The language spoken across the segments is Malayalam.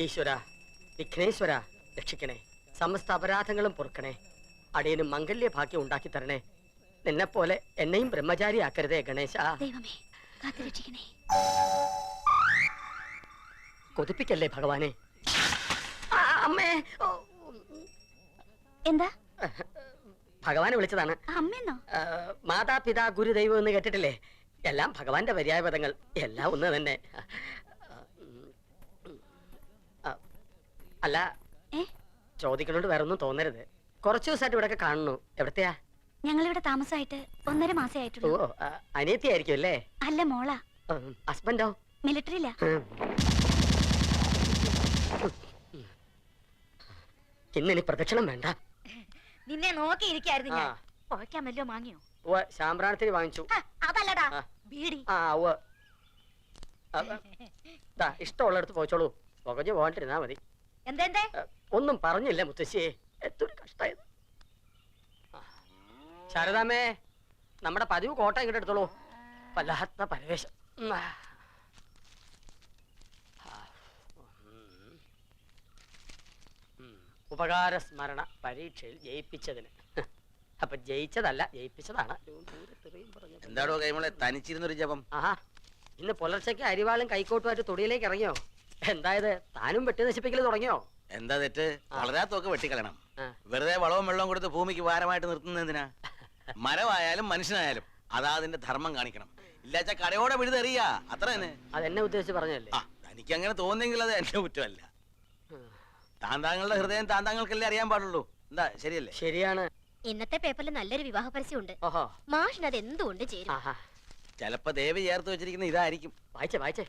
ഈശ്വര, വിഘ്നേശ്വര രക്ഷിക്കണേ, സമസ്ത അപരാധങ്ങളും പൊറുക്കണേ, അടിയനും മംഗല്യ ഭാഗ്യം ഉണ്ടാക്കി തരണേ. നിന്നെ പോലെ എന്നെയും ബ്രഹ്മചാരിയാക്കരുതേ ഗണേശ. കൊതിപ്പിക്കല്ലേ ഭഗവാനെ. അമ്മേ, എന്താ? ഭഗവാനെ വിളിച്ചതാണ്. മാതാപിതാ ഗുരുദൈവം എന്ന് കേട്ടിട്ടില്ലേ? എല്ലാം ഭഗവാന്റെ പര്യായപദങ്ങൾ, എല്ലാം ഒന്ന് തന്നെ. അല്ല, ചോദിക്കണോണ്ട് വേറെ ഒന്നും തോന്നരുത്. കുറച്ചു ദിവസമായിട്ട് ഇവിടെ കാണുന്നു. എവിടത്തെയാ? ഞങ്ങളിവിടെ താമസമായിട്ട് 1.5 മാസേ ആയിട്ടുള്ളൂ. ഓ, അനിയത്തി ആയിരിക്കും അല്ലേ? അല്ല, മോളാ. ഹസ്ബൻഡോ? മിലിറ്ററിയില്ല. ഇന്നിനി പ്രദക്ഷിണം വേണ്ട. നിന്നെ നോക്കിയിരിക്കായിരുന്നു ഞാൻ. പുഴയ്ക്കാൻ വല്ലോ വാങ്ങിയോ? ശാമ്പ്രാണത്തിന് വാങ്ങിച്ചു. അതല്ലടാ, ബീഡി. ഇഷ്ടമുള്ളടത്ത് പോയിച്ചോളൂ, പുകഞ്ഞു പോകാണ്ടിരുന്നാ മതി. എന്തേ? ഒന്നും പറഞ്ഞില്ല മുത്തശ്ശിയെ, എത്തൊരു കഷ്ടായത്. ശാരദാമ്മേ, നമ്മുടെ പതിവ് കോട്ട ഇങ്ങോട്ട് എടുത്തോളൂ. വല്ലാത്ത പരവേശം. ഉപകാര സ്മരണ പരീക്ഷയിൽ ജയിപ്പിച്ചതിന്. അപ്പൊ ജയിച്ചതല്ല, ജയിപ്പിച്ചതാണ്. എന്താടോ കൈമളെ തനിച്ചിരുന്നൊരു ജപം? ആഹാ, ഇന്ന് പുലർച്ചയ്ക്ക് അരിവാളും കൈക്കോട്ടുമായിട്ട് തൊടിയിലേക്ക് ഇറങ്ങിയോ? എന്തായത്, താനും വെട്ടി നശിപ്പിക്കൽ തുടങ്ങിയോ? എന്താ തെറ്റ്? വളരാത്തൊക്കെ വെട്ടിക്കളയണം. വെറുതെ വളവും വെള്ളവും കൊടുത്ത് ഭൂമിക്ക് ഭാരമായിട്ട് നിർത്തുന്നതിനാ? മരമായാലും മനുഷ്യനായാലും അതാ അതിന്റെ ധർമ്മം കാണിക്കണം. ഇല്ലാച്ച കടയോടെ വിഴുതെറിയ, അത്ര തന്നെ. അതെന്നെ ഉദ്ദേശിച്ച് പറഞ്ഞല്ലേ? തനിക്ക് അങ്ങനെ തോന്നിയെങ്കിൽ അത് എന്റെ കുറ്റമല്ല. താന്താങ്ങളുടെ ഹൃദയം താന്താങ്ങൾക്കല്ലേ അറിയാൻ പാടുള്ളൂ. എന്താ, ശരിയല്ലേ? ശരിയാണ്. ഇന്നത്തെ പേപ്പറിൽ നല്ലൊരു വിവാഹ പരസ്യമുണ്ട്. മാഷിന് അത് എന്തുകൊണ്ട് ചേരും? ചിലപ്പോ ദേവി ചേർത്ത് വെച്ചിരിക്കുന്ന ഇതായിരിക്കും. വായിച്ചേ.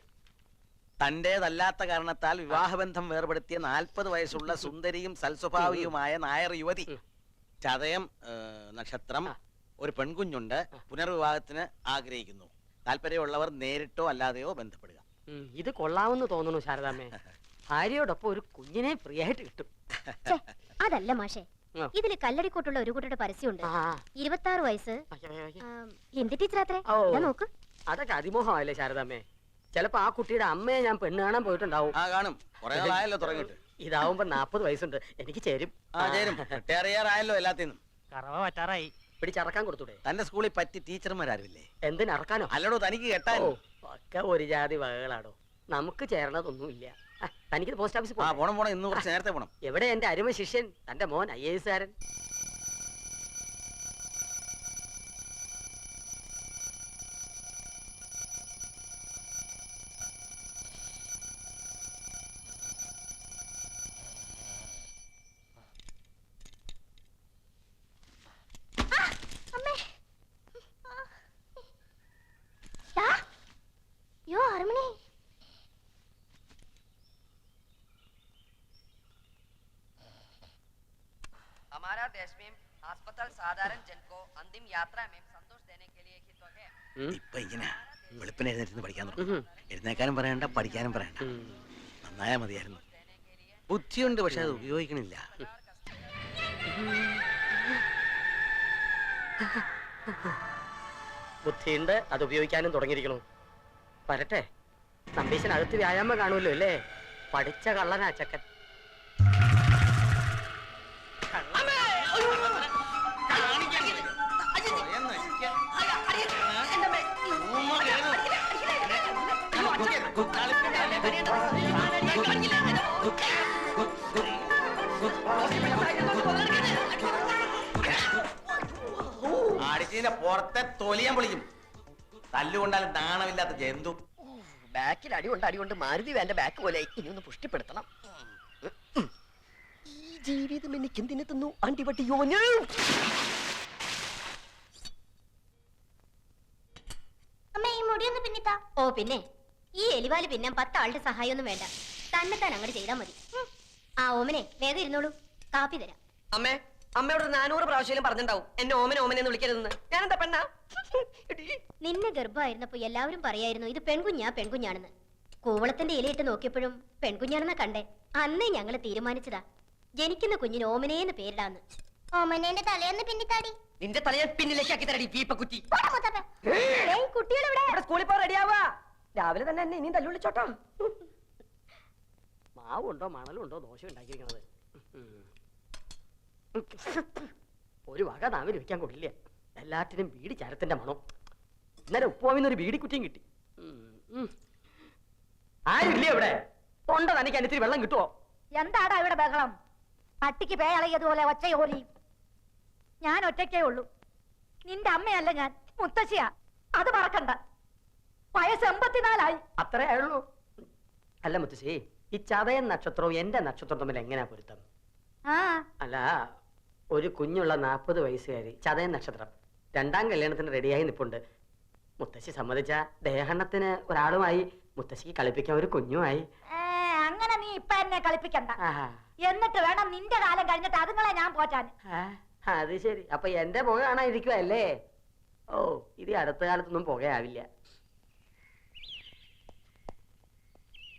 തന്റേതല്ലാത്ത കാരണത്താൽ വിവാഹബന്ധം വേർപെടുത്തിയ 40 വയസ്സുള്ള സുന്ദരിയും സൽസ്വഭാവിയുമായ നായർ യുവതി, ചതയം നക്ഷത്രം, ഒരു പെൺകുഞ്ഞുണ്ട്, പുനർവിവാഹത്തിന് ആഗ്രഹിക്കുന്നു. താല്പര്യമുള്ളവർ നേരിട്ടോ അല്ലാതെയോ ബന്ധപ്പെടുക. ഇത് കൊള്ളാമെന്ന് തോന്നുന്നു ശാരദാമ്മേ. ഭാര്യയോടൊപ്പം ഒരു കുഞ്ഞിനെ ഫ്രീ ആയിട്ട് കിട്ടും. അതല്ല മാഷേ, ഇതില് കല്ലടിക്കോട്ടുള്ള ഒരു കുട്ടിയുടെ പരസ്യമുണ്ട്. 26 വയസ്സ്, ഹിന്ദി ടീച്ചർ അത്രേ. നോക്ക്. അതൊക്കെ അതിമോഹമല്ലേ ശാരദാമ്മേ? ചിലപ്പോ ആ കുട്ടിയുടെ അമ്മയെ ഞാൻ പെണ്ണ് കാണാൻ പോയിട്ടുണ്ടാവും. ഇതാവുമ്പോ 40 വയസ്സുണ്ട്, എനിക്ക് ചേരും. അറിയാറായല്ലോ എല്ലാത്തിനും. കറവ പറ്റാറായി. പിടിച്ചറക്കാൻ കൊടുത്തൂടെ? തന്റെ സ്കൂളിൽ പറ്റി ടീച്ചർമാരാരുമില്ലേ? എന്തിനറക്കാനോ? അല്ലടോ, തനിക്ക് കേട്ടാലോ. ഒക്കെ ഒരു ജാതി വകകളാടോ, നമുക്ക് ചേരണതൊന്നുമില്ല. തനിക്ക് പോസ്റ്റ് ഓഫീസിൽ പോണം. ഇന്ന് കുറച്ച് നേരത്തെ പോണം. എവിടെ എന്റെ അരുമ ശിഷ്യൻ, തന്റെ മോൻ IAS കാരൻ? हमारा देश में अस्पताल साधारण जन को अंतिम यात्रा में संतोष देने के लिए ही तो है. ഇപ്പൊ ഇങ്ങനെ വെളുപ്പിന് എഴുന്നേറ്റ് പഠിക്കാൻ തുടങ്ങും. എഴുന്നേക്കാനും പറയണ്ട, പഠിക്കാനും പറയണ്ട. നന്നായാ മതിയായിരുന്നു. ബുദ്ധിയുണ്ട്, പക്ഷെ അത് ഉപയോഗിക്കണില്ല. ബുദ്ധിയുണ്ട്, അത് ഉപയോഗിക്കാനും തുടങ്ങിയിരിക്കണു. വരട്ടെ. നമ്പീശനകത്ത് വ്യായാമം കാണുമല്ലോ അല്ലേ? പഠിച്ച കള്ളനാ ചക്കൻ. അടിച്ചതിന്റെ പുറത്തെ തൊലിയാൻ പൊളിക്കും. തല്ലുകൊണ്ടാലും നാണമില്ലാത്ത ജന്തു. ബാക്കിൽ അടികൊണ്ട് മാരുതി വേണ്ട ബാക്ക് പോലെ ഇനി ഒന്ന് പുഷ്ടിപ്പെടുത്തണം. ഈ ജീവിതം എനിക്ക് എന്തിനു തന്നു അണ്ടിപട്ടിയോ? ഓ പിന്നെ ഈ എലിവാല് പിന്നെ 10 ആളുടെ സഹായമൊന്നും വേണ്ട, തന്നെ താൻ അങ്ങോട്ട് ചെയ്താൽ മതി. ഓമനെ വേഗം ഇരുന്നോളൂ, കാപ്പി തരാം. അമ്മയോട് 400 പ്രാവശ്യം പറഞ്ഞിട്ടുണ്ടാവും എന്നെ ഓമനെന്ന് വിളിക്കരുതെന്ന്. ഞാനെന്താ പെണ്ണാ? നിന്നെ ഗർഭമായിരുന്നപ്പോ എല്ലാവരും പറയായിരുന്നു ഇത് പെൺകുഞ്ഞാണെന്ന്. കൂവളത്തിന്റെ ഇലയിട്ട് നോക്കിയപ്പോഴും പെൺകുഞ്ഞാണെന്നാ കണ്ടേ. അന്നേ ഞങ്ങള് തീരുമാനിച്ചതാ ജനിക്കുന്ന കുഞ്ഞിന് ഓമനേന്ന് പേരിടാന്ന്. ഓമനേന്റെ തലയൊന്ന് പിന്നിത്താടി. നിന്റെ തലയെ പിന്നിലേക്കാക്കി തരടി വീപ്പക്കുറ്റി. കുട്ടികളെവിടെ? സ്കൂളിൽ പോ, റെഡിയാവാ. രാവിലെ തന്നെ എന്നെ ഇനിയും തല്ലുവിളിച്ചോട്ടോ. മാവുണ്ടോ മണലുണ്ടോ ദോശ ഉണ്ടാക്കിയിരിക്കണത്. ഒരു വക നാവിൽ വെക്കാൻ കൊള്ളില്ല. എല്ലാറ്റിനും ബീഡി ചരത്തിന്റെ മണം. ഇന്നലെ ഉപ്പുവാമിന്നൊരു ബീഡി കുറ്റിയും കിട്ടി. ആരില്ലേ ഇവിടെ? തൊണ്ട തനിക്ക് അതിന് ഇത്തിരി വെള്ളം കിട്ടുമോ? എന്താടാ ഇവിടെ ബഹളം? പട്ടിക്ക് പേയളയതുപോലെ ഒച്ചയോലി. ഞാൻ ഒറ്റയ്ക്കേ ഉള്ളൂ. നിന്റെ അമ്മയല്ല ഞാൻ, മുത്തശ്ശിയാ. അത് മറക്കണ്ട. വയസ്സ് 84 അത്രേ ആയുള്ളൂ. അല്ല മുത്തശ്ശി, ഈ ചതയൻ നക്ഷത്രവും എന്റെ നക്ഷത്രവും തമ്മിൽ എങ്ങനെയാ പൊരുത്തം? ആ അല്ല, ഒരു കുഞ്ഞുള്ള 40 വയസ്സുകാരി, ചതയൻ നക്ഷത്രം, 2ാം കല്യാണത്തിന് റെഡിയായി നിപ്പുണ്ട്. മുത്തശ്ശി സമ്മതിച്ച ദേഹണ്ണത്തിന് ഒരാളുമായി, മുത്തശ്ശിക്ക് കളിപ്പിക്കാൻ ഒരു കുഞ്ഞുമായി. അങ്ങനെ നീ ഇപ്പൊ എന്നെ കളിപ്പിക്കണ്ട. ആഹാ. എന്നിട്ട് വേണം നിന്റെ കാലം കഴിഞ്ഞിട്ട് അതുങ്ങളെ ഞാൻ പോറ്റാൻ. അത് ശരി. അപ്പൊ എന്റെ പുക കാണാതിരിക്കുവല്ലേ? ഓ, ഇത് അടുത്ത കാലത്തൊന്നും പുകയാവില്ല.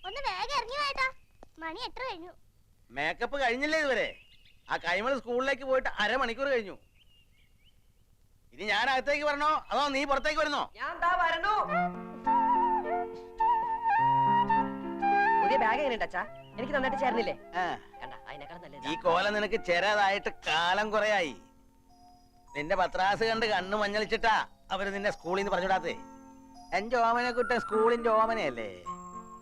ഒന്ന് വേഗം ഇറങ്ങി വേട്ടാ, മണി എത്ര കഴിഞ്ഞു? മേക്കപ്പ് കഴിഞ്ഞില്ലേ ഇതുവരെ? ആ കൈമൾ സ്കൂളിലേക്ക് പോയിട്ട് 1/2 മണിക്കൂർ കഴിഞ്ഞു. ഇനി ഞാൻ അകത്തേക്ക് വരണോ അതോ നീ പുറത്തേക്ക് വരുന്നോ? ഞാൻ ദാ വരണു. പുതിയ ബാഗ് എങ്ങനെയുണ്ട് അച്ഛാ? എനിക്ക് നന്നായിട്ട് ചേർന്നില്ലേ? കണ്ട അതിനേക്കാൾ നല്ലത് ഈ കോലം നിനക്ക് ചെറുതായിട്ട് കാലം കുറയായി. നിന്റെ പത്രാസ് കണ്ട് കണ്ണു മഞ്ഞളിച്ചിട്ടാ അവര് നിന്നെ സ്കൂളിൽ നിന്ന് പറഞ്ഞുവിടാത്തേ. എന്റെ ഓമനെ കുട്ടൻ സ്കൂളിന്റെ ഓമനയല്ലേ.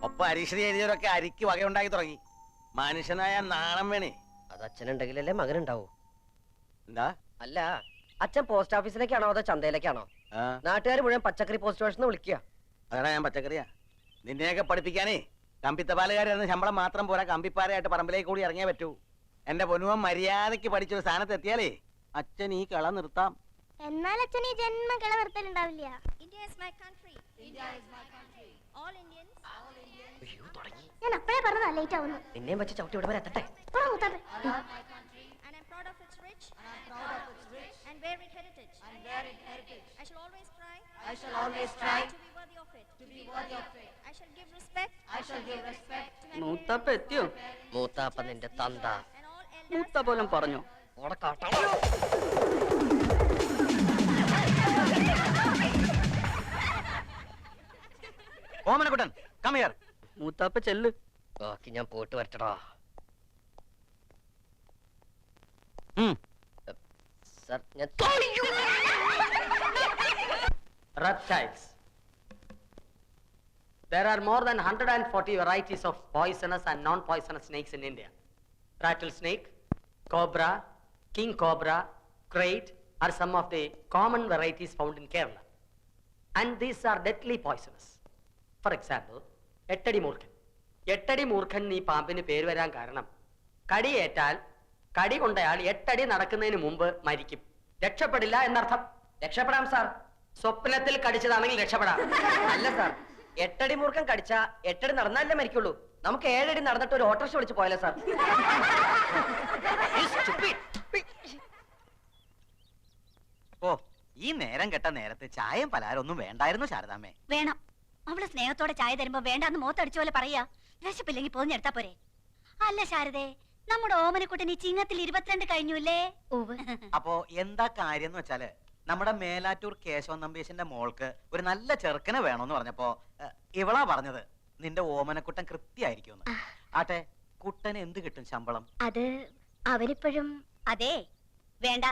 ഒപ്പം അരീക്ഷണി എഴുതിയവരൊക്കെ അരിക്ക് വകയുണ്ടാക്കി തുടങ്ങി. മനുഷ്യനായ നാണം വേണേ. അത് അച്ഛനുണ്ടെങ്കിലല്ലേ മകനുണ്ടാവൂ. എന്താ? അല്ല, അച്ഛൻ പോസ്റ്റ് ഓഫീസിലേക്കാണോ അതോ ചന്തയിലേക്കാണോ? നാട്ടുകാർ മുഴുവൻ പച്ചക്കറി പോസ്റ്റ് സ്റ്റേഷനിൽ വിളിക്കുക. അതാ ഞാൻ പച്ചക്കറിയാ. നിന്നെയൊക്കെ പഠിപ്പിക്കാനേ കമ്പിത്തപാലുകാരായിരുന്ന ശമ്പളം മാത്രം പോരാ, കമ്പിപ്പാരയായിട്ട് പറമ്പിലേക്ക് കൂടി ഇറങ്ങിയേ പറ്റൂ. എന്റെ പൊന്നുവൻ മര്യാദയ്ക്ക് പഠിച്ചൊരു സ്ഥാനത്ത് എത്തിയാലേ അച്ഛൻ ഈ കള നിർത്താം. എന്നാൽ അച്ഛൻ ഈ ജന്മം കിള നിർത്തലുണ്ടാവില്ല. ഞാൻ അപ്പഴേ പറഞ്ഞതാ ലേറ്റ് ആവുന്നു. നിന്നെയും വെച്ച് ചവിട്ടി ഇവിടെ വരെ എത്തട്ടെ. And I'm proud of its rich and varied heritage. I shall always try to be worthy of it. I shall give respect to my മൂത്താപ്പ എത്തിയോ? മൂത്താപ്പ നിന്റെ തന്ത and all elders. മൂത്ത പോലും പറഞ്ഞു. Omanakuttan come here. മൂത്താപ്പ ചെല്ല്. ബാക്കി ഞാൻ പോയിട്ട് വരട്ടടാ. സർ, ഞാൻ Reptiles. There are more than 140 varieties of poisonous and non-poisonous snakes in India. Rattlesnake, cobra, king cobra, crate are some of the common varieties found in Kerala. And these are deadly poisonous. For example, എട്ടടി മൂർഖൻ. എട്ടടി മൂർഖൻ ഈ പാമ്പിന് പേര് വരാൻ കാരണം കടിയേറ്റാൽ കടി കൊണ്ടയാൾ 8 അടി നടക്കുന്നതിന് മുമ്പ് മരിക്കും. രക്ഷപ്പെടില്ല എന്നർത്ഥം. രക്ഷപ്പെടാം സാർ. സ്വപ്നത്തിൽ കടിച്ചതാണെങ്കിൽ രക്ഷപ്പെടാം. അല്ല സാർ, 8 അടി മൂർഖൻ കടിച്ച 8 അടി നടന്നാലേ മരിക്കുള്ളൂ. നമുക്ക് 7 അടി നടന്നിട്ട് ഒരു ഓട്ടോറിക്ഷ വിളിച്ച് പോയാലോ സാർ? ഓ, ഈ നേരം കെട്ട നേരത്തെ ചായയും പലഹാരം ഒന്നും വേണ്ടായിരുന്നു ശാരദാമ്മേ. വേണം. അവള് സ്നേഹത്തോടെ ചായ തരുമ്പോ വേണ്ടാന്ന് മോത്തടിച്ച പോലെ പറയാ. വിശപ്പില്ലെങ്കിൽ പോഞ്ഞെടുത്താ പോരെ. അല്ല ശാരദേ, നമ്മുടെ ഓമനക്കുട്ടൻ ഈ ചിങ്ങത്തിൽ 22 കഴിഞ്ഞുല്ലേ? അപ്പോ എന്താ കാര്യം എന്ന് വെച്ചാല് നമ്മുടെ മേലാറ്റൂർ കേശവൻ നമ്പീശന്റെ മോൾക്ക് ഒരു നല്ല ചെറുക്കനെ വേണോന്ന് പറഞ്ഞപ്പോ ഇവളാ പറഞ്ഞത് നിന്റെ ഓമനക്കുട്ടൻ കൃത്യായിരിക്കും. ആട്ടെ, കുട്ടന് എന്ത് കിട്ടും ശമ്പളം? അത് അവരിപ്പോഴും. അതെ, വേണ്ട,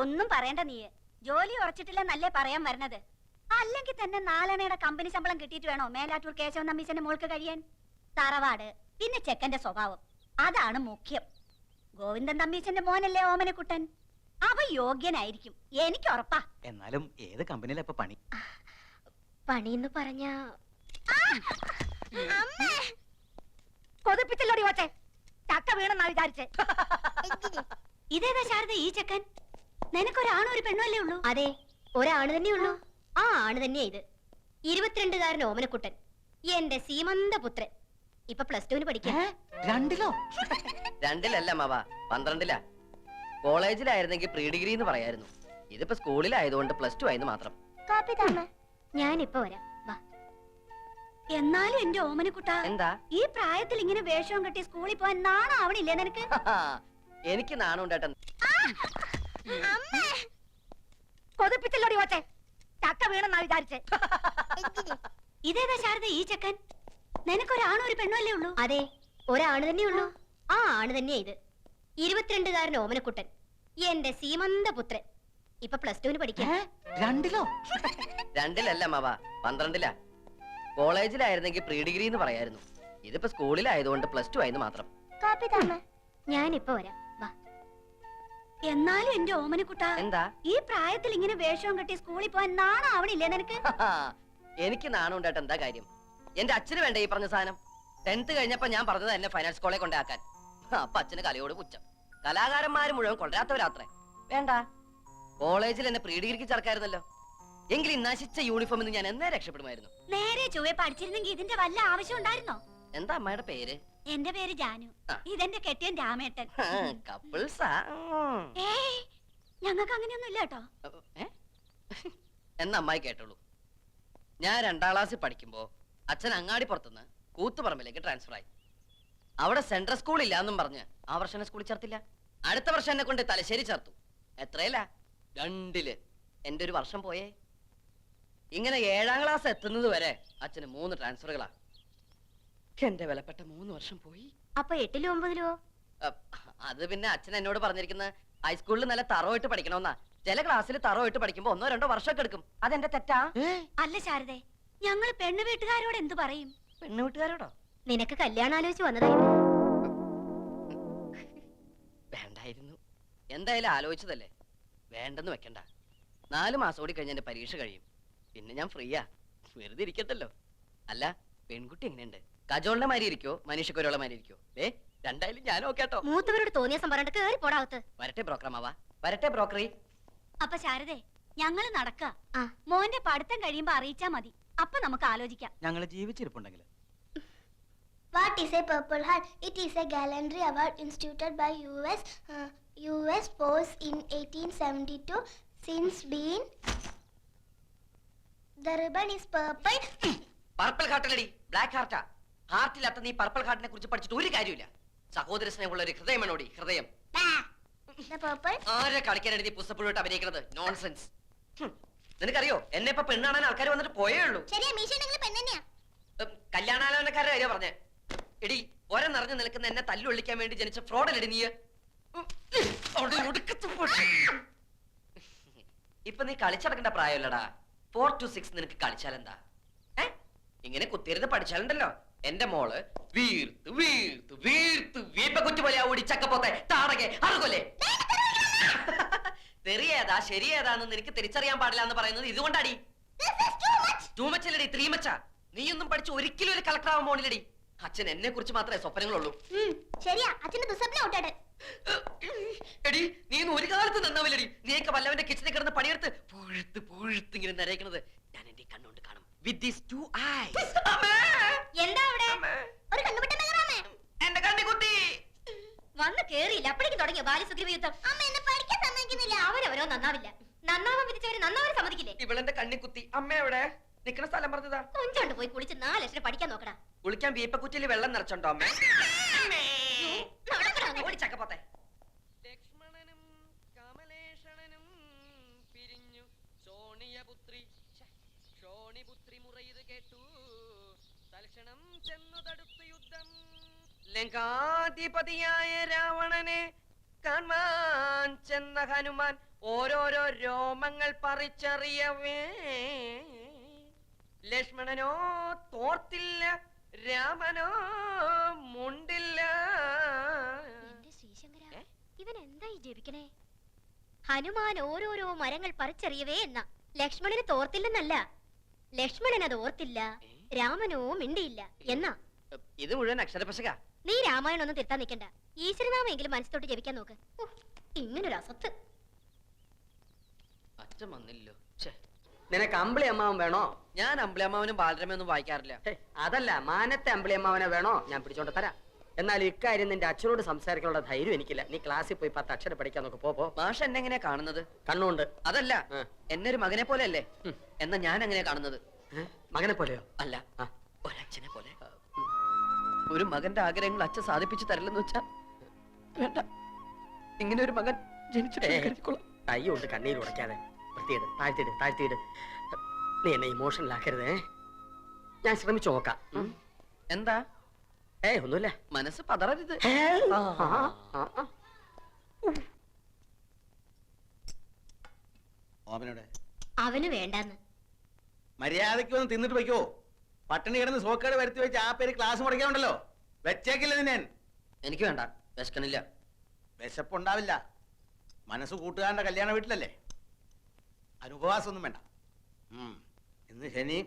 ഒന്നും പറയണ്ട. നീ ജോലി ഉറച്ചിട്ടില്ല നല്ലേ പറയാൻ വരണത്. അല്ലെങ്കിൽ തന്നെ 4 അണയുടെ കമ്പനി ശമ്പളം കിട്ടിയിട്ട് വേണോ മേലാറ്റൂർ കേശവൻ നമ്പീശന്റെ മോൾക്ക് കഴിയാൻ? തറവാട്, പിന്നെ ചെക്കന്റെ സ്വഭാവം, അതാണ് മുഖ്യം. ഗോവിന്ദൻ തമ്പീശന്റെ മോനല്ലേ ഓമനക്കുട്ടൻ. അവ യോഗ്യനായിരിക്കും, എനിക്ക് ഉറപ്പാ. എന്നാലും ഏത് കമ്പനിയിലാ ഇപ്പൊ പണി? പണിന്ന് പറഞ്ഞ കൊതിപ്പിച്ചല്ലോടി ഓട്ടെ. ചക്ക വീണെന്നാ വിചാരിച്ചേ. ഇതേതാ ശാരദ ഈ ചെക്കൻ? നിനക്കൊരാണും ഒരു പെണ്ണും അല്ലേ ഉള്ളൂ? അതെ, ഒരാണ് തന്നെയുള്ളൂ. ആ ആണ് തന്നെയാ ഇത്. 22-കാരൻ ഓമനക്കുട്ടൻ, എന്റെ സീമന്ത പുത്രൻ. ഇപ്പൊ +2 പഠിക്കാം. 2-ലോ? 2-ലല്ല മാവ, 12-ലാ. കോളേജിലായിരുന്നെങ്കിൽ പ്രീ ഡിഗ്രി എന്ന് പറയായിരുന്നു. ഇതിപ്പോ സ്കൂളിലായതുകൊണ്ട് +2 ആയെന്ന് മാത്രം. കാപ്പി താമ, ഞാനിപ്പോ വരാം. വാ. എന്നാലും എന്റെ ഓമനക്കുട്ട, എന്താ ഈ പ്രായത്തിൽ ഇങ്ങനെ വേഷവും കെട്ടി സ്കൂളിൽ പോവാൻ നാണാവണില്ലേ നിനക്ക്? എനിക്ക് നാണുണ്ടേട്ടൻ. കൊതിപ്പിച്ചല്ലോടി ഓട്ടെ. ചക്ക വീണെന്നാ വിചാരിച്ചേ. ഇതേതാ ശാരദ ഈ ചെക്കൻ? നിനക്കൊരാണും ഒരു പെണ്ണും അല്ലേ ഉള്ളൂ? അതെ, ഒരാണ് തന്നെയുള്ളൂ. ആ ആണ് തന്നെയാ ഇത്. 22-കാരൻ ഓമനക്കുട്ടൻ, എന്റെ സീമന്ത പുത്രൻ. ഇപ്പൊ +2 പഠിക്കാം. രണ്ടിലോ? രണ്ടിലല്ല മാവ, 12ലാ. കോളേജിലായിരുന്നെങ്കിൽ പ്രീ ഡിഗ്രി എന്ന് പറയായിരുന്നു. ഇതിപ്പോ സ്കൂളിലായതുകൊണ്ട് +2 ആയെന്ന് മാത്രം. കാപ്പി താമ. ഞാനിപ്പോ വരാം. വാ. എന്നാലും എന്റെ ഓമനക്കുട്ട, എന്താ? ഈ പ്രായത്തിൽ ഇങ്ങനെ വേഷവും കെട്ടി സ്കൂളിൽ പോവാൻ നാണം ആവണില്ലേ നിനക്ക്? എനിക്ക് നാണം ഉണ്ടായിട്ട് എന്താ കാര്യം? എന്റെ അച്ഛന് വേണ്ട ഈ പറഞ്ഞ സാധനം. 10th കഴിഞ്ഞപ്പോ ഞാൻ പറഞ്ഞത് എന്നെ ഫൈനാൻസ് കോളേജ് കൊണ്ടാക്കാൻ. അപ്പൊ അച്ഛന് കലയോട് പുച്ഛം. കലാകാരന്മാര് മുഴുവൻ കൊണ്ടുവരാത്തവരാത്രേ. വേണ്ട, കോളേജിൽ എന്നെ പ്രീ ഡിഗ്രിക്ക് ചേർക്കായിരുന്നല്ലോ. എങ്കിലും നശിച്ച യൂണിഫോം എന്ന് ഞാൻ എന്നേ രക്ഷപ്പെടുമായിരുന്നു. നേരെ ചൊവ്വെ പഠിച്ചിരുന്നെങ്കിൽ ഇതിന്റെ വല്ല ആവശ്യം ഉണ്ടായിരുന്നോ? എന്താ അമ്മയുടെ പേര്? എന്റെ പേര് ജാനു. ഇതെന്റെ കെട്ടിയൻ രാമേട്ടൻ. കപ്പിൾസാ? ഏയ്, ഞങ്ങൾക്ക് അങ്ങനെയൊന്നും ഇല്ല കേട്ടോ. എന്നാ അമ്മായി കേട്ടോളൂ. ഞാൻ 2ാം ക്ലാസ്സിൽ പഠിക്കുമ്പോ അച്ഛൻ അങ്ങാടിപ്പുറത്തുനിന്ന് കൂത്തുപറമ്പിലേക്ക് ട്രാൻസ്ഫർ ആയി. അവിടെ സെൻട്രൽ സ്കൂൾ ഇല്ല എന്നും പറഞ്ഞ് ആ വർഷം എന്നെ സ്കൂളിൽ ചേർത്തില്ല. അടുത്ത വർഷം എന്നെ കൊണ്ട് തലശ്ശേരി ചേർത്തു. എത്രയില്ല? 2ല്. എന്റെ ഒരു വർഷം പോയേ. ഇങ്ങനെ 7ാം ക്ലാസ് എത്തുന്നത് വരെ അച്ഛന് 3 ട്രാൻസ്ഫറുകളാ. എന്റെ വിലപ്പെട്ട 3 വർഷം പോയി. അപ്പൊ 8-ലോ 9-ലോ? അത് പിന്നെ അച്ഛൻ എന്നോട് പറഞ്ഞിരിക്കുന്നത് ഹൈസ്കൂളിൽ നല്ല തറവായിട്ട് പഠിക്കണമെന്നാ. ചില ക്ലാസ്സിൽ തറവായിട്ട് പഠിക്കുമ്പോ 1-2 വർഷമൊക്കെ എടുക്കും. അതെന്റെ തെറ്റാ? അല്ല ശാരദേ, ഞങ്ങള് പെണ്ണു വീട്ടുകാരോട് എന്ത് പറയും? പെണ്ണു വീട്ടുകാരോടോ? നിനക്ക് കല്യാണം ആലോചിച്ച് വന്നതായിരുന്നു. വേണ്ടായിരുന്നു. എന്തായാലും ആലോചിച്ചതല്ലേ, വേണ്ടെന്ന് വെക്കണ്ട. 4 മാസം കൂടി കഴിഞ്ഞ് എന്റെ പരീക്ഷ കഴിയും. പിന്നെ ഞാൻ ഫ്രീയാ, വെറുതെ ഇരിക്കത്തല്ലോ. അല്ല, പെൺകുട്ടി എങ്ങനെയുണ്ട്? കജോളിന്റെ മാതിരി ഇരിക്കോ മനീഷക്കൊരുള്ള മാതിരി ഇരിക്കോ? രണ്ടായാലും ഞാൻ ഓക്കേട്ടോ. മൂത്തവരോട് തോന്നിയ പറഞ്ഞിട്ട് കേറി പോടാവത്ത്. വരട്ടെ ബ്രോക്കറമാവാ, വരട്ടെ ബ്രോക്കറി. അപ്പൊ ശാരദേ, ഞങ്ങള് നടക്ക. ആ. മോന്റെ പഠിത്തം കഴിയുമ്പോ അറിയിച്ചാ മതി. അപ്പൊ നമുക്ക് ആലോചിക്കാം. ഞങ്ങള് ജീവിച്ചിരിപ്പുണ്ടെങ്കിൽ. What is a Purple Heart? It is a gallantry award instituted by US Force in 1872. Since been, the ribbon is purple. Purple ഹാർട്ടല്ലടി, ബ്ലാക്ക് ഹാർട്ടാ. ഹാർട്ടില്ലാത്ത നീ പർപ്പിൾ ഹാർട്ടിനെ കുറിച്ച് പഠിച്ചിട്ട് ഒരു കാര്യമില്ല. സഹോദര സ്നേഹമുള്ള ഒരു ഹൃദയമാണോടി, ഹൃദയം. The purple. ആരെ കളിക്കാനാണ് നീ പുസ്തകപ്പുഴോട്ട് അഭിനയിക്കുന്നത്? നോൺസെൻസ്. നിനക്കറിയോ, എന്നെ ഇപ്പൊ പെണ്ണാണാൻ ആൾക്കാർ വന്നിട്ട് പോയേ ഉള്ളൂ. ശരിയാ, മീശ പെണ്ണെന്നെയാ. കല്യാണാലോചനക്കാരുടെ കാര്യം പറഞ്ഞേ. എടി, ഒര നിറഞ്ഞു നിൽക്കുന്ന എന്നെ തല്ലുകൊള്ളിക്കാൻ വേണ്ടി ജനിച്ച ഫ്രോഡല്ലടി നീ. ഇപ്പൊ നീ കളിച്ചടക്കേണ്ട പ്രായമല്ലടാ. 4 to 6 നിനക്ക് കളിച്ചാലെന്താ? ഇങ്ങനെ കുത്തിയിരുന്ന് പഠിച്ചാലുണ്ടല്ലോ, എന്റെ മോള് വീർത്ത് വീർത്ത് വീർത്ത് വീപ്പക്കുറ്റി പോലെ ഓടി ചക്കപ്പോത്തെ താടകെ അറുകൊല്ലേ. തെറിയേതാ ശരിയേതാന്ന് നിനക്ക് തിരിച്ചറിയാൻ പാടില്ല എന്ന് പറയുന്നത് ഇതുകൊണ്ടാടി. ടൂ മച്ച് അല്ലടി, 3 മച്ചാ. നീയൊന്നും പഠിച്ച് ഒരിക്കലും ഒരു കളക്ടർ ആവാൻ പോണില്ലടി. അച്ഛൻ എന്നെ കുറിച്ച് മാത്രമേ സ്വപ്നങ്ങളുള്ളൂ. ശരിയാ, അച്ഛന്റെ ദുസ്വപ്നം ഔട്ടാട്. എടി, നീ ഒരു കാലത്ത് നന്നാവില്ലടി. നീയൊക്കെ വല്ലവന്റെ കിച്ചണിൽ കിടന്ന് പണിയെടുത്ത് പുഴുത്ത് പുഴുത്ത് ഇങ്ങനെ നിറയ്ക്കുന്നത് ഞാൻ എന്റെ കണ്ണുകൊണ്ട് കാണും. With these 2 eyes. എന്താ അവിടെ? ഒരു കണ്ണുപെട്ട നഗറാമേ. എന്റെ കണ്ണി കുത്തി. വന്ന് കേറിയില്ല, അപ്പോഴേക്കും തുടങ്ങിയ ബാല്യസുഗ്രീവ യുദ്ധം. അമ്മ എന്നെ പഠിക്കാൻ സമ്മതിക്കുന്നില്ല. അവരവരോ നന്നാവില്ല. നന്നാവാൻ വിധിച്ചവര് നന്നാവാൻ സമ്മതിക്കില്ലേ? ഇവളെന്റെ കണ്ണി കുത്തി. അമ്മ എവിടെ? നിക്കണ സ്ഥലം പറഞ്ഞതാ. കൊഞ്ചോണ്ട് പോയി കുളിച്ച് 4 ലക്ഷം പഠിക്കാൻ നോക്കടാ. കുളിക്കാൻ വീപ്പക്കുറ്റിയിൽ വെള്ളം നിറച്ചോണ്ടോ അമ്മ? നടക്കടാ അങ്ങ്. ഓടിച്ചക്കപ്പോത്തെ. ലക്ഷ്മണനും കമലേഷണനും പിരിഞ്ഞു ശോണിയപുത്രി ശോണിപുത്രി മുറയത് കേട്ടു തൽക്ഷണം ചെന്നു തടുത്തു യുദ്ധം. ലങ്കാധിപതിയായ രാവണനെ കാണാൻ ചെന്ന ഹനുമാൻ ഓരോരോ രോമങ്ങൾ പറിച്ചറിയവേ ലക്ഷ്മണനോ തോർത്തില്ല, രാമനോ മുണ്ടില്ല. എന്റെ ശ്രീശങ്കര, ഇവൻ എന്തായി ജപിക്കണേ? ഹനുമാൻ ഓരോരോ മരങ്ങൾ പറിച്ചെറിയവേ എന്ന. ലക്ഷ്മണന് തോർത്തില്ലെന്നല്ല, ലക്ഷ്മണൻ അത് ഓർത്തില്ല, രാമനോ മിണ്ടിയില്ല എന്നാ. ഇത് മുഴുവൻ അക്ഷരപശക. നീ രാമായണം ഒന്നും തിരുത്താൻ നിൽക്കണ്ട. ഈശ്വരനാമെങ്കിലും മനസ്സിലോട്ട് ജപിക്കാൻ നോക്ക്. ഇങ്ങനൊരു അസത്ത്. അച്ഛൻ വന്നില്ലോ. നിനക്ക് അമ്പിളി അമ്മാവൻ വേണോ? ഞാൻ അമ്പിളി അമ്മാവനും ബാലരമയൊന്നും വായിക്കാറില്ല. അതല്ല, മാനത്തെ അമ്പിളി അമ്മാവനെ വേണോ? ഞാൻ പിടിച്ചോണ്ട് തരാം. എന്നാൽ ഇക്കാര്യം നിന്റെ അച്ഛനോട് സംസാരിക്കാനുള്ള ധൈര്യം എനിക്കില്ല. നീ ക്ലാസ്സിൽ പോയി 10 അക്ഷരം പഠിക്കാൻ നോക്ക്. പോ. മാഷ് എന്നെ എങ്ങനെയാ കാണുന്നത്? കണ്ണുണ്ട്. അതല്ല, എന്നെ ഒരു മകനെ പോലെ അല്ലേ? എന്നാ ഞാൻ എങ്ങനെയാ കാണുന്നത്? മകനെ പോലെയോ? അല്ല, ഒരച്ഛനെ പോലെ. ഒരു മകന്റെ ആഗ്രഹങ്ങൾ അച്ഛൻ സാധിപ്പിച്ചു തരില്ലെന്ന് വെച്ചാ വേണ്ട. ഇങ്ങനെ ഒരു മകൻ ജനിച്ചിട്ട് കൈ കൊണ്ട് കണ്ണീര് ഉടയ്ക്കാതെ വൃത്തിയിട്. താഴ്ത്തിയിട്. നീ എന്നെ ഇമോഷണൽ ആക്കരുതേ. ഞാൻ ശ്രമിച്ചു നോക്കാം. എന്താ? ഏയ് ഒന്നുമില്ല. മനസ്സ് പതറരുത്. ആ, ആ, ആ. ഓമനോടെ അവന് വേണ്ടാന്ന്. മര്യാദയ്ക്ക് വന്ന് തിന്നിട്ട് വയ്ക്കോ. പട്ടിണി കിടന്ന് സോക്കേട് വരുത്തി വെച്ച് ആ പേര് ക്ലാസ് മുടക്കാനുണ്ടല്ലോ. വെച്ചേക്കില്ല നിന്നെ. എനിക്ക് വേണ്ട, വിശക്കണില്ല. വിശപ്പുണ്ടാവില്ല. മനസ്സ് കൂട്ടുകാരന്റെ കല്യാണ വീട്ടിലല്ലേ. അനുപവാസമൊന്നും വേണ്ട. ഇന്ന് ശനി,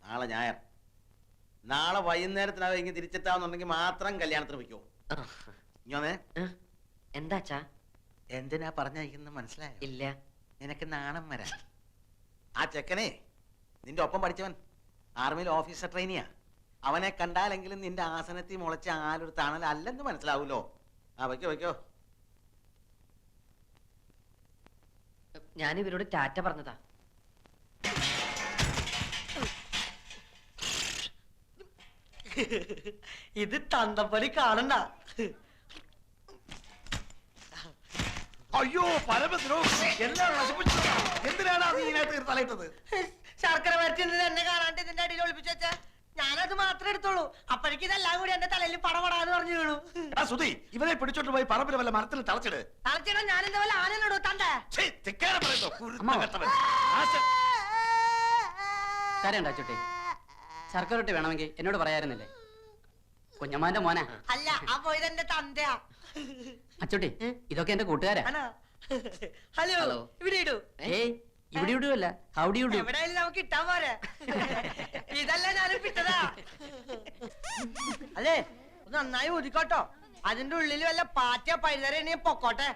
നാളെ ഞായർ. നാളെ വൈകുന്നേരത്തിനകം ഇങ്ങനെ തിരിച്ചെത്താവുന്നുണ്ടെങ്കിൽ മാത്രം കല്യാണത്തിന് വയ്ക്കോ. ഇങ്ങനെ എന്താച്ചാ? എന്തിനാ പറഞ്ഞയക്കുന്നത് മനസ്സിലായോ? ഇല്ല. നിനക്ക് നാണം വരാ. ആ ചെക്കനെ നിന്റെ ഒപ്പം പഠിച്ചവൻ ആർമിയിൽ ഓഫീസർ ട്രെയിനിയാ. അവനെ കണ്ടാലെങ്കിലും നിന്റെ ആസനത്തിൽ മുളച്ച ആലൊരു തണൽ അല്ലെന്ന് മനസ്സിലാവൂലോ. ആ വയ്ക്കോ വയ്ക്കോ. ഞാൻ ഇവരോട് ടാറ്റ പറഞ്ഞതാ. ഇത് തന്തപ്പടി കാണണ്ട. അയ്യോ പരമദ്രോഹി, എല്ലാം നശിപ്പിച്ചു. എന്തിനാണ് നീ ഇതിനകത്ത് തലയിട്ടത്? ശർക്കര വരട്ടി എന്നെ കാണാണ്ട് ഇതിന്റെ അടിയിൽ ഒളിപ്പിച്ചു വെച്ചാ ഞാനത് മാത്രമേ എടുത്തോളൂ. അപ്പോഴേക്കും ഇതെല്ലാം കൂടി എന്റെ തലയിൽ പടപടാന്ന് പറഞ്ഞു വീണു. സുധി, ഇവനെ പിടിച്ചോണ്ട് പോയി പറമ്പിൽ വല്ല മരത്തിൽ തളച്ചിട്. തളച്ചിടാൻ ഞാൻ എന്താ വല്ല ആനയിലിടൂ തന്റെ. കാര്യണ്ടാ ചുട്ടി, ശർക്കര റൊട്ടി വേണമെങ്കിൽ എന്നോട് പറയാറുന്നില്ലേ? കുഞ്ഞമ്മാന്റെ മോനാ. അല്ല, ആ പോയത് എന്റെ തന്തയാ. അച്ചുട്ടി, ഇതൊക്കെ എന്റെ കൂട്ടുകാരാ. Hello, hello. ഇവിടെ ഇടൂ. ഏയ് ഇവിടെ ഇടുവല്ല, ഹൗഡി ഇടൂ. എവിടെയായാലും നമുക്ക് ഇട്ടാ പോരെ. ഇതല്ല ഞാനും പിട്ടതാ. അല്ലേ, ഒന്ന് നന്നായി ഊതിക്കോട്ടോ. അതിന്റെ ഉള്ളിൽ വല്ല പാറ്റ പഴുതര പൊക്കോട്ടെ.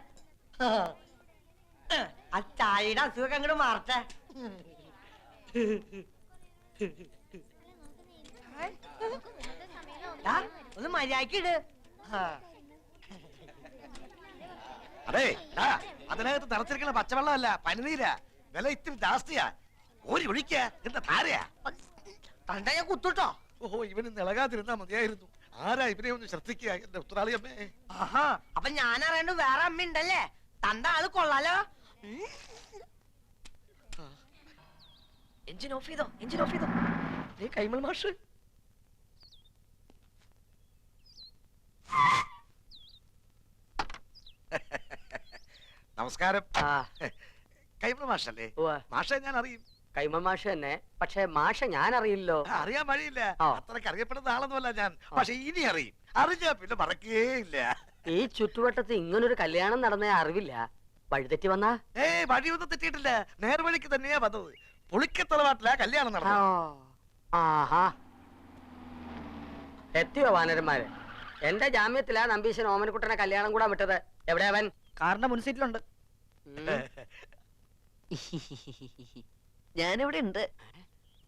ആ ചായയുടെ അസുഖം അങ്ങോട്ട് മാറട്ടെ. ഒന്ന് മര്യാദക്ക് ഇട്. അതെ, അതിനകത്ത് തിളച്ചിരിക്കുന്ന പച്ചവെള്ളമല്ല, പനിനീരാ. വില ഇത്തിരി ജാസ്തിയാ. ഓരി ഒഴിക്ക, എന്താ ധാരയാ. തണ്ട ഞാൻ കുത്തുട്ടോ. ഓഹോ, ഇവന് നിളകാതിരുന്നാ മതിയായിരുന്നു. ആരാ ഇവനെ ഒന്ന് ശ്രദ്ധിക്കുക, എന്റെ ഉത്തരാളിയമ്മേ. ആഹാ, അപ്പൊ ഞാൻ അറിയണ്ട വേറെ അമ്മ ഉണ്ടല്ലേ. തണ്ട ആള് കൊള്ളാലോ. എഞ്ചിൻ ഓഫ് ചെയ്തോ, എഞ്ചിൻ ഓഫ് ചെയ്തോ. കൈമൾ മാഷ്. നമസ്കാരം. കൈമൾ മാഷല്ലേ? മാഷെ ഞാൻ അറിയും. കൈമ മാഷ തന്നെ. പക്ഷെ മാഷ ഞാൻ അറിയില്ലോ. അറിയാൻ വഴിയില്ല. ആ. അത്രക്ക് അറിയപ്പെടുന്ന ആളൊന്നുമല്ല ഞാൻ. പക്ഷെ ഇനി അറിയും. അറിഞ്ഞാ പിന്നെ മറക്കേ ഇല്ല. ഈ ചുറ്റുവട്ടത്ത് ഇങ്ങനൊരു കല്യാണം നടന്ന അറിവില്ല. വഴിതെറ്റി വന്നാ വഴിയൊന്നും തെറ്റിയിട്ടില്ല. നേർവഴിക്ക് തന്നെയാ വന്നത്. പുളിക്കത്തറവാട്ടിലാ കല്യാണം നടന്നത്. ആഹാ, എത്തിയോ വാനരന്മാര്? എന്റെ ജാമ്യത്തിലാ നമ്പീശൻ ഓമനക്കുട്ടനെ കല്യാണം കൂടാൻ വിട്ടത്. എവിടെയാ അവൻ? കാറിന്റെ മുൻസീറ്റിലുണ്ട്. ഞാനിവിടെ ഉണ്ട്.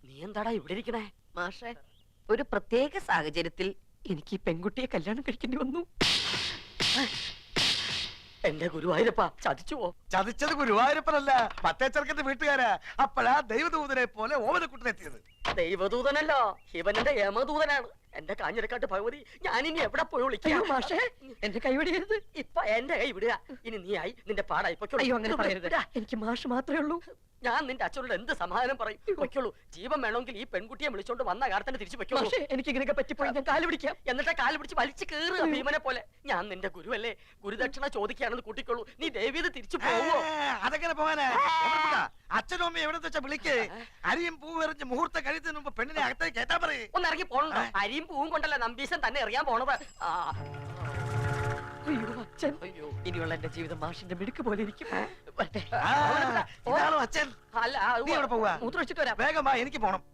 നീ എന്താടാ ഇവിടെ ഇരിക്കണേ? മാഷെ, ഒരു പ്രത്യേക സാഹചര്യത്തിൽ എനിക്ക് ഈ പെൺകുട്ടിയെ കല്യാണം കഴിക്കേണ്ടി വന്നു. എന്റെ ഗുരുവായൂരപ്പ, ചതിച്ചുവോ? ചതിച്ചത് ഗുരുവായൂരപ്പനല്ല, മറ്റേ ചെറുക്കന്റെ വീട്ടുകാരാ. അപ്പോഴാ ദൈവദൂതനെ പോലെ ഓമനക്കുട്ടനെത്തിയത്. ദൈവദൂതനല്ലോ, ഇവൻ എന്റെ യമദൂതനാണ്. എന്റെ കാഞ്ഞിരക്കാട്ട് ഭഗവതി, ഞാനിനി എവിടെ പോയി വിളിക്കാം? മാഷെ, എന്റെ കൈ വിടരുത്. ഇപ്പൊ എന്റെ കൈ വിടുക. ഇനി നീ ആയി നിന്റെ പാടായി പൊയ്ക്കോളൂ. അയ്യോ, അങ്ങനെ പറയരുത്. എനിക്ക് മാഷ് മാത്രമേ ഉള്ളൂ. ഞാൻ നിന്റെ അച്ഛനോട് എന്ത് സമാധാനം പറയും? പൊയ്ക്കോളൂ. ജീവൻ വേണമെങ്കിൽ ഈ പെൺകുട്ടിയെ വിളിച്ചോണ്ട് വന്ന കാലത്തന്നെ തിരിച്ചു പൊയ്ക്കോളൂ. എനിക്ക് ഇങ്ങനെയൊക്കെ പറ്റിപ്പോയി ഞാൻ കാല് പിടിക്കാം. എന്നിട്ട് കാല് പിടിച്ച് വലിച്ചു കേറുക ഭീമനെ പോലെ. ഞാൻ നിന്റെ ഗുരുവല്ലേ, ഗുരുദക്ഷിണ ചോദിക്കുകയാണെന്ന് കൂട്ടിക്കോളൂ. നീ ദേവീത് തിരിച്ചു പോവോ? അതെങ്ങനെ പോവാനാ? അച്ഛനും അമ്മയും എവിടെ വെച്ചാ വിളിക്ക്. അരിയും പൂവും എറിഞ്ഞ് മുഹൂർത്തം കഴിയുന്നതിന് മുമ്പ് പെണ്ണിനെ അകത്തേക്ക് കേട്ടാ പറയേ. ഒന്ന് ഇറങ്ങി പോണോ? അരിയും പൂവും കൊണ്ടല്ല നമ്പീശൻ തന്നെ എറിയാൻ പോണത്. അയ്യോ അച്ഛൻ, അയ്യോ, ഇനിയുള്ള എന്റെ ജീവിതം മാഷിന്റെ മിടുക്ക് പോലെ ഇരിക്കും. ഇതാണോ അച്ഛൻ? അല്ല, നീ എവിടെ പോവാ? മൂത്രമൊഴിച്ചിട്ട് വരാം. വേഗം വാ, എനിക്ക് പോണം.